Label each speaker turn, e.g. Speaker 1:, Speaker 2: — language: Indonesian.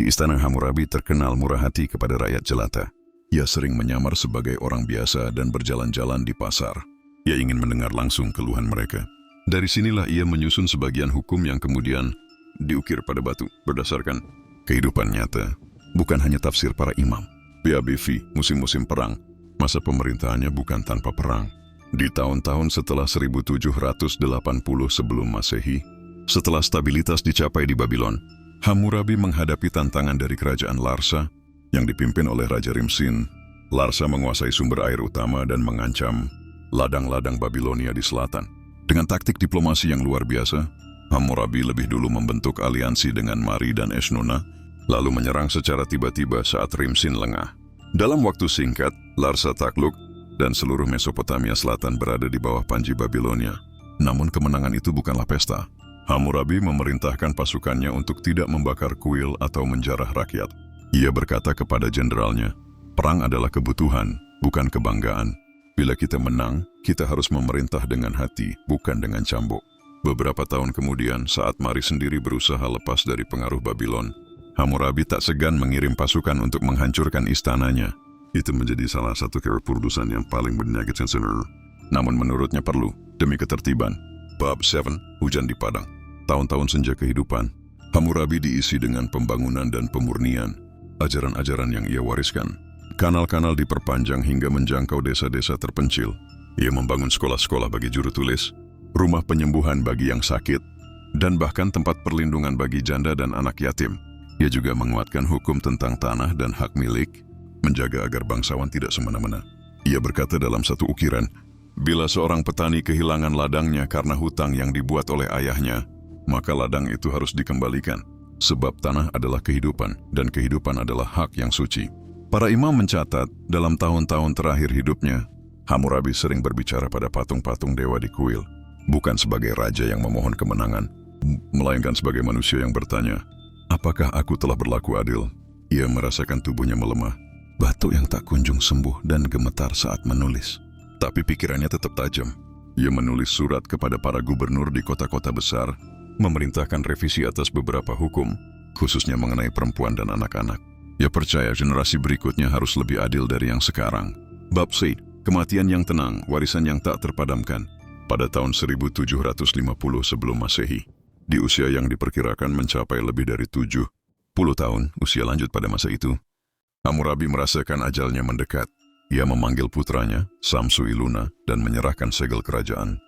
Speaker 1: Di istana Hammurabi terkenal murah hati kepada rakyat jelata. Ia sering menyamar sebagai orang biasa dan berjalan-jalan di pasar. Ia ingin mendengar langsung keluhan mereka. Dari sinilah ia menyusun sebagian hukum yang kemudian diukir pada batu berdasarkan kehidupan nyata, bukan hanya tafsir para imam. PABV, musim-musim perang, masa pemerintahannya bukan tanpa perang. Di tahun-tahun setelah 1780 sebelum Masehi, setelah stabilitas dicapai di Babylon, Hammurabi menghadapi tantangan dari kerajaan Larsa yang dipimpin oleh Raja Rimsin. Larsa menguasai sumber air utama dan mengancam ladang-ladang Babilonia di selatan. Dengan taktik diplomasi yang luar biasa, Hammurabi lebih dulu membentuk aliansi dengan Mari dan Esnuna, lalu menyerang secara tiba-tiba saat Rimsin lengah. Dalam waktu singkat, Larsa takluk dan seluruh Mesopotamia Selatan berada di bawah panji Babilonia. Namun kemenangan itu bukanlah pesta. Hammurabi memerintahkan pasukannya untuk tidak membakar kuil atau menjarah rakyat. Ia berkata kepada jenderalnya, "Perang adalah kebutuhan, bukan kebanggaan. Bila kita menang, kita harus memerintah dengan hati, bukan dengan cambuk." Beberapa tahun kemudian, saat Mari sendiri berusaha lepas dari pengaruh Babylon, Hammurabi tak segan mengirim pasukan untuk menghancurkan istananya. Itu menjadi salah satu keputusan yang paling menyakitkan sebenarnya. Namun menurutnya perlu, demi ketertiban. Bab 7, Hujan di Padang. Tahun-tahun senja kehidupan, Hammurabi diisi dengan pembangunan dan pemurnian, ajaran-ajaran yang ia wariskan. Kanal-kanal diperpanjang hingga menjangkau desa-desa terpencil. Ia membangun sekolah-sekolah bagi juru tulis, rumah penyembuhan bagi yang sakit, dan bahkan tempat perlindungan bagi janda dan anak yatim. Ia juga menguatkan hukum tentang tanah dan hak milik, menjaga agar bangsawan tidak semena-mena. Ia berkata dalam satu ukiran, "Bila seorang petani kehilangan ladangnya karena hutang yang dibuat oleh ayahnya, maka ladang itu harus dikembalikan, sebab tanah adalah kehidupan, dan kehidupan adalah hak yang suci." Para imam mencatat, dalam tahun-tahun terakhir hidupnya, Hammurabi sering berbicara pada patung-patung dewa di kuil, bukan sebagai raja yang memohon kemenangan, melainkan sebagai manusia yang bertanya, "Apakah aku telah berlaku adil?" Ia merasakan tubuhnya melemah, batuk yang tak kunjung sembuh dan gemetar saat menulis. Tapi pikirannya tetap tajam. Ia menulis surat kepada para gubernur di kota-kota besar, memerintahkan revisi atas beberapa hukum, khususnya mengenai perempuan dan anak-anak. Ia percaya generasi berikutnya harus lebih adil dari yang sekarang. Bab 8, Kematian yang tenang, warisan yang tak terpadamkan. Pada tahun 1750 sebelum Masehi, di usia yang diperkirakan mencapai lebih dari 70 tahun, usia lanjut pada masa itu, Hammurabi merasakan ajalnya mendekat. Ia memanggil putranya, Samsu Iluna, dan menyerahkan segel kerajaan.